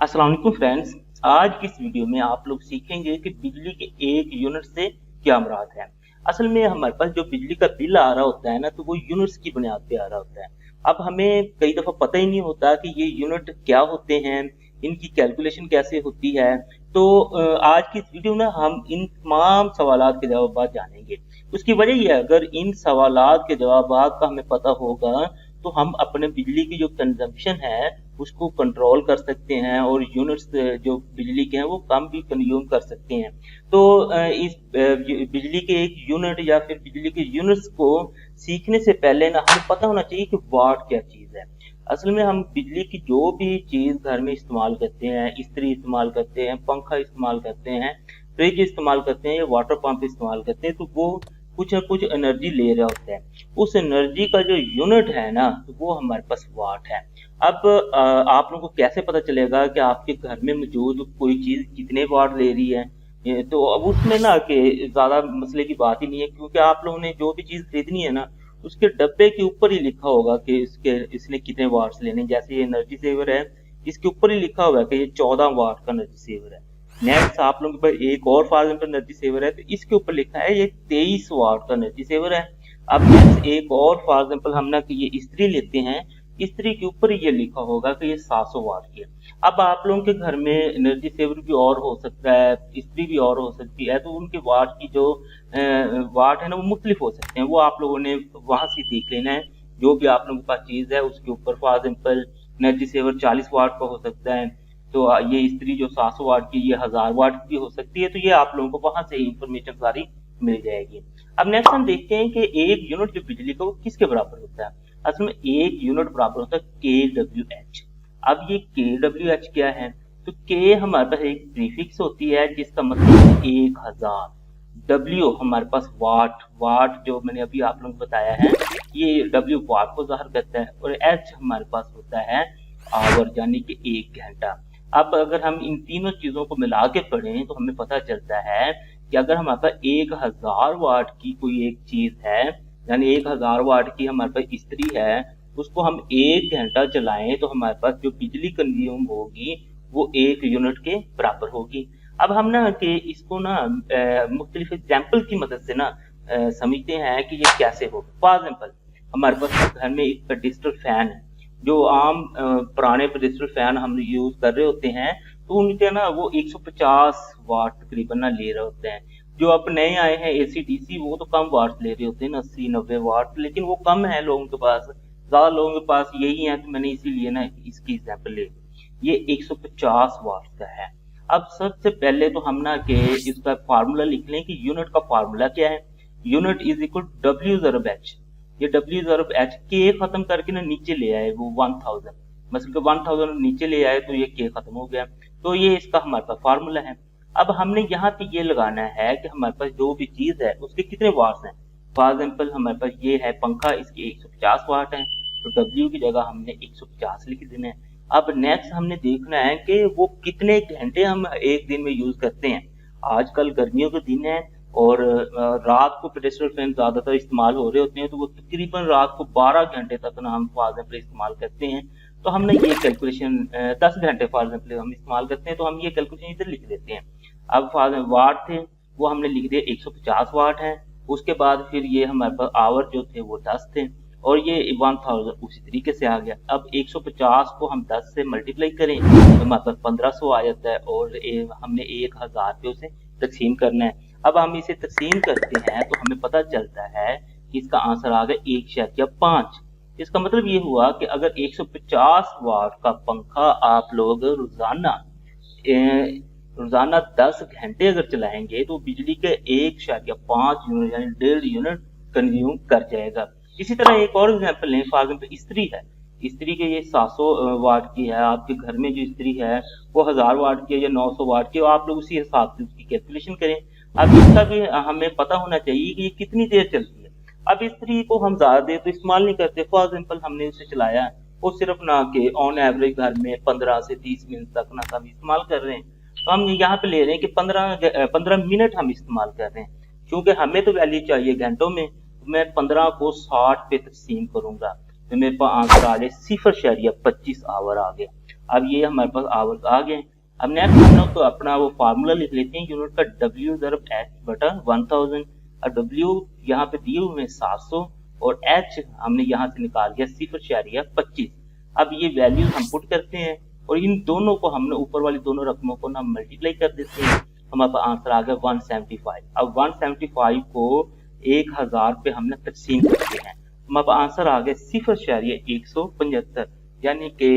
अस्सलाम वालेकुम फ्रेंड्स। आज की इस वीडियो में आप लोग सीखेंगे कि बिजली के एक यूनिट से क्या मुराद है। असल में हमारे पास जो बिजली का बिल आ रहा होता है ना, तो वो यूनिट्स की बुनियाद पे आ रहा होता है। अब हमें कई दफ़ा पता ही नहीं होता कि ये यूनिट क्या होते हैं, इनकी कैलकुलेशन कैसे होती है। तो आज की इस वीडियो में हम इन तमाम सवालात के जवाब जानेंगे। उसकी वजह ये है, अगर इन सवालात के जवाब का हमें पता होगा तो हम अपने बिजली की जो कंजम्पशन है उसको कंट्रोल कर सकते हैं और यूनिट्स जो बिजली के हैं वो कम भी कंज्यूम कर सकते हैं। तो इस बिजली के एक यूनिट या फिर बिजली के यूनिट्स को सीखने से पहले ना हमें पता होना चाहिए कि वाट क्या चीज़ है। असल में हम बिजली की जो भी चीज़ घर में इस्तेमाल करते हैं, इस्त्री इस्तेमाल करते हैं, पंखा इस्तेमाल करते हैं, फ्रिज इस्तेमाल करते हैं या वाटर पंप इस्तेमाल करते हैं, तो वो कुछ ना कुछ एनर्जी ले रहा होता है। उस एनर्जी का जो यूनिट है ना, तो वो हमारे पास वाट है। अब आप लोगों को कैसे पता चलेगा कि आपके घर में मौजूद कोई चीज़ कितने वाट ले रही है। तो अब उसमें ना कि ज़्यादा मसले की बात ही नहीं है, क्योंकि आप लोगों ने जो भी चीज़ खरीदनी है ना, उसके डब्बे के ऊपर ही लिखा होगा कि इसने कितने वाट्स लेने। जैसे ये एनर्जी सेवर है, इसके ऊपर ही लिखा हुआ है कि ये 14 वाट का एनर्जी सेवर है। नेक्स्ट आप लोगों के पास एक और फॉर एग्जाम्पल एनर्जी सेवर है, तो इसके ऊपर लिखा है ये 23 वाट का एनर्जी सेवर है। अब नेक्स्ट एक और फॉर एग्जाम्पल हम ना कि ये इस्त्री लेते हैं, इस्त्री के ऊपर ये लिखा होगा कि ये 700 वाट की है। अब आप लोगों के घर में एनर्जी सेवर भी और हो सकता है, इस्त्री भी और हो सकती है, तो उनके वाट की जो वाट है ना वो मुख्तलिफ हो सकते हैं। वो आप लोगों ने वहां से देख लेना है। जो भी आप लोगों के पास चीज है उसके ऊपर फॉर एग्जाम्पल एनर्जी सेवर 40 वाट का हो सकता है, तो ये इस्त्री जो 700 वाट की, ये 1000 वाट की भी हो सकती है। तो ये आप लोगों को वहां से इंफॉर्मेशन सारी मिल जाएगी। अब नेक्स्ट हम देखते हैं कि एक यूनिट जो बिजली का वो किसके बराबर होता है। असल में एक यूनिट बराबर होता है kWh। अब ये kWh क्या है, तो k हमारे पास एक प्रीफिक्स होती है जिसका मतलब 1000। W हमारे पास वाट, वाट जो मैंने अभी आप लोगों को बताया है, ये W वाट को ज़ाहिर करता है, और H हमारे पास होता है आवर, यानी कि 1 घंटा। अब अगर हम इन तीनों चीज़ों को मिला के पढ़ें तो हमें पता चलता है कि अगर हमारे पास 1000 वाट की कोई एक चीज़ है, यानी 1000 वाट की हमारे पास इस्त्री है, उसको हम 1 घंटा चलाएं तो हमारे पास जो बिजली कंज्यूम होगी वो 1 यूनिट के बराबर होगी। अब हम ना कि इसको ना मुख्तलिफ एग्जाम्पल की मदद से ना समझते हैं कि ये कैसे होगा। फॉर एग्जाम्पल हमारे पास घर में एक पेडिस्टल फैन है, जो आम पुराने पेडिस्टल फैन हम यूज कर रहे होते हैं, तो उनके ना वो 150 वाट तकरीबन ना ले रहे होते हैं। जो अब नए आए हैं एसी डीसी, वो तो कम वाट ले रहे होते हैं ना, 80-90 वाट, लेकिन वो कम है लोगों के पास, ज्यादा लोगों के पास यही है, तो मैंने इसीलिए ना इसकी एग्जाम्पल ले ली। ये 150 वाट का है। अब सबसे पहले तो हम ना कि इसका फार्मूला लिख लें कि यूनिट का फार्मूला क्या है। Unit is equal W ज़रब H। ये W ज़रब H, के खत्म करके ना नीचे ले आए वो 1000, मतलब 1000 नीचे ले आए तो ये के खत्म हो गया। तो ये इसका हमारे पास फार्मूला है। अब हमने यहाँ पे ये लगाना है कि हमारे पास जो भी चीज है उसके कितने वाट्स हैं। फॉर एग्जाम्पल हमारे पास ये है पंखा, इसके 150 वाट है, तो W की जगह हमने 150 लिख देना है। अब नेक्स्ट हमने देखना है कि वो कितने घंटे हम एक दिन में यूज करते हैं। आजकल गर्मियों के दिन है और रात को पेडिस्टल फैन ज्यादातर इस्तेमाल हो रहे होते हैं, तो वो तकरीबन रात को 12 घंटे तक ना हम फॉर एग्जाम्पल इस्तेमाल करते हैं। तो हमने ये कैलकुलेशन 10 घंटे फॉर एग्जाम्पल हम इस्तेमाल करते हैं, तो हम ये कैलकुलेशन इधर लिख देते हैं। अब फॉर वाट थे वो हमने लिख दिया 150 वाट है। उसके बाद फिर ये हमारे पास आवर जो थे वो 10 थे, और ये 1000 उसी तरीके से आ गया। अब 150 को हम 10 से मल्टीप्लाई करें तो हमारे पास 1500 आ जाता है, और हमने 1000 पे उसे तकसीम करना है। अब हम इसे तकसीम करते हैं तो हमें पता चलता है कि इसका आंसर आ गया 1.5। इसका मतलब ये हुआ कि अगर 150 वाट का पंखा आप लोग रोजाना 10 घंटे अगर चलाएंगे तो बिजली के 1.5 यूनिट यानी 1.5 यूनिट कंज्यूम कर जाएगा। इसी तरह एक और एग्जांपल लें, फॉर एग्जांपल इस्त्री है। इस्त्री के ये 700 वाट की है, आपके घर में जो इस्त्री है वो 1000 वाट की है या 900 वाट की है, आप लोग उसी हिसाब से उसकी कैलकुलेशन करें। अब इसका भी हमें पता होना चाहिए कि ये कितनी देर चलती है। अब इस्त्री को हम ज्यादा देर तो इस्तेमाल नहीं करते, फॉर एग्जाम्पल हमने उसे चलाया वो सिर्फ ना कि ऑन एवरेज घर में 15 से 30 मिनट तक ना हम इस्तेमाल कर रहे हैं, तो हम यहाँ पे ले रहे हैं कि 15 मिनट हम इस्तेमाल कर रहे हैं। क्योंकि हमें तो वैल्यू चाहिए घंटों में, तो मैं 15 को 60 पे तकसीम करूंगा तो मेरे पास आंसर आ जाए 0.25 आवर आ गया। अब ये हमारे पास आवर्स आ गए। अब नेक्स्ट हम लोग तो अपना वो फार्मूला लिख लेते हैं यूनिट का, W ज़रब H बटा 1000। और W यहाँ पे दिए हुए 700 और H हमने यहाँ से निकाल दिया 0.25। अब ये वैल्यूज हम पुट करते हैं और इन दोनों को हमने ऊपर वाली दोनों रकमों को ना मल्टीप्लाई कर देते हैं। हमारे पास आंसर आ गया 175। अब 175 को 1000 पे हमने तकसीम करते हैं, हमारे पास आंसर आ गया 0.175। यानी कि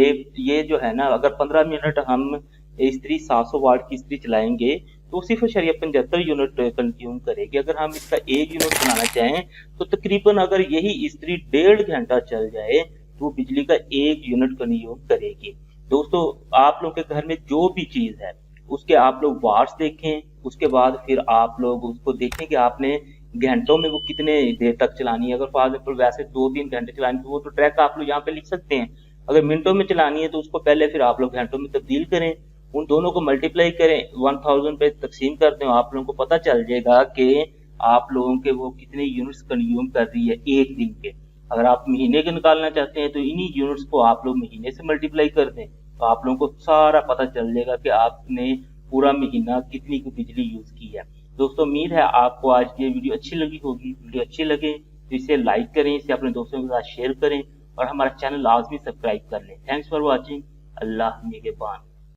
ये जो है ना, अगर 15 मिनट हम इस्त्री 700 वाट की इस्त्री चलाएंगे तो 0.75 यूनिट कंज्यूम करेगी। अगर हम इसका 1 यूनिट बनाना चाहें तो तकरीबन अगर यही इस्त्री 1.5 घंटा चल जाए तो बिजली का 1 यूनिट कंज्यूम करेगी। दोस्तों, आप लोग के घर में जो भी चीज है उसके आप लोग वाट्स देखें, उसके बाद फिर आप लोग उसको देखें कि आपने घंटों में वो कितने देर तक चलानी है। अगर फॉर एग्जाम्पल वैसे 2-3 घंटे चलानी है वो तो ट्रैक आप लोग यहाँ पे लिख सकते हैं। अगर मिनटों में चलानी है तो उसको पहले फिर आप लोग घंटों में तब्दील करें, उन दोनों को मल्टीप्लाई करें, 1000 पे तकसीम करते हो, आप लोगों को पता चल जाएगा कि आप लोगों के वो कितने यूनिट्स कंज्यूम कर रही है एक दिन के। अगर आप महीने के निकालना चाहते हैं तो इन्हीं यूनिट्स को आप लोग महीने से मल्टीप्लाई कर दें, तो आप लोगों को सारा पता चल जाएगा कि आपने पूरा महीना कितनी की बिजली यूज की है। दोस्तों, उम्मीद है आपको आज की वीडियो अच्छी लगी होगी। वीडियो अच्छी लगे तो इसे लाइक करें, इसे अपने दोस्तों के साथ शेयर करें और हमारा चैनल लाजमी सब्सक्राइब कर लें। Thanks for watching. अल्लाह निगहबान।